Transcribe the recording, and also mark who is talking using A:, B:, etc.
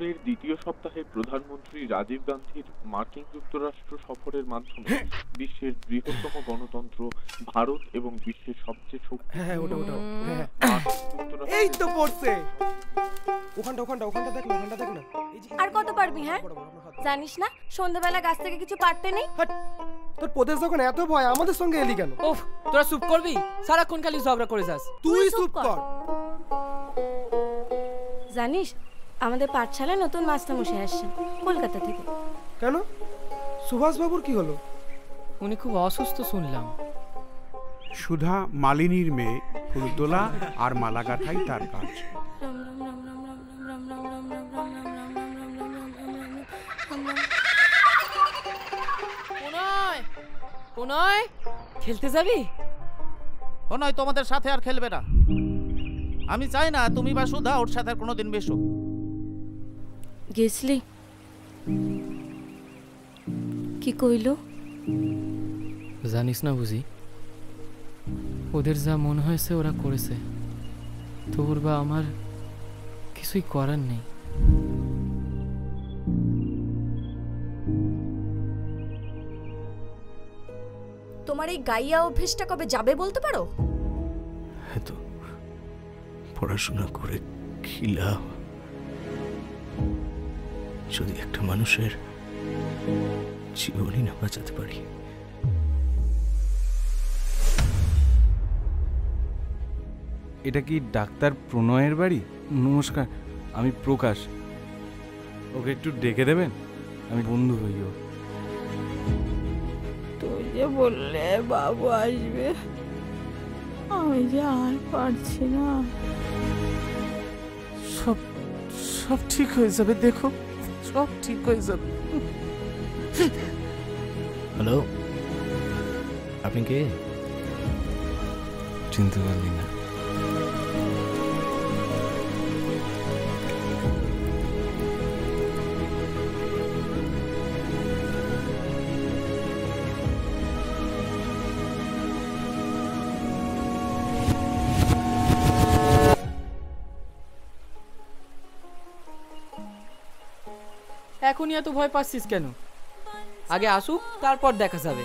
A: জুনের দ্বিতীয় সপ্তাহে প্রধানমন্ত্রী রাজীব গান্ধীর মার্কিন যুক্তরাষ্ট্র সফরের মাধ্যমে বিশ্বের বৃহত্তম গণতন্ত্র ভারত এবং বিশ্বের সবচেয়ে
B: এই তো পড়ছে ওখানটা দেখ না
C: আর কত পারবি? হ্যাঁ জানিস না সন্ধ্যাবেলা গাছ থেকে কিছু পারতে নেই।
B: তোর প্রদেশ যখন এত ভয় আমাদের সঙ্গে এলি কেন?
D: ওফ, তোরা চুপ করবি? সারাক্ষণ খালি ঝগড়া করে যাস।
B: তুই চুপ কর।
C: জানিস আমাদের পাঠশালায় নতুন মাস্টারমশাই আসছেন কলকাতা থেকে।
B: কেন? সুভাষ বাবুর কি হলো?
D: উনি খুব অসুস্থ শুনলাম।
E: সুধা মালিনীর মেয়ে, ফুল তোলা আর মালা গাঁথাই তার কাজ।
D: খেলতে যাবি?
F: নয় তোমাদের সাথে আর খেলবে না। আমি চাই না তুমি বা সুধা ওর সাথে আর কোনোদিন বেশো।
C: গেছলি কি কইল?
D: জানিস না বুঝি, ওদের যা মনে হয়েছে ওরা করেছে, তোর বা আমার কিছুই করার নেই।
C: তোমার এই গাইয়া অভ্যেসটা কবে যাবে বলতে পারো?
G: এত পড়াশোনা করে কি লাভ যদি একটা মানুষের জীবনই না বাঁচাতে পারি?
H: এটা কি ডাক্তার প্রণয়ের বাড়ি? নমস্কার, আমি প্রকাশ। ওকে একটু ডেকে দেবেন, আমি বন্ধু হই ওর।
I: তুই যে বললে বাবু আসবে, আমি যে আর পারছি না।
G: সব সব ঠিক হয়ে যাবে, দেখো সব ঠিক হয়ে যাবে। হ্যালো, আপনি কে?
H: চিনতে পারলি না?
D: এখনই এত ভয় পাচ্ছিস কেন? আগে আসুক, তারপর দেখা যাবে।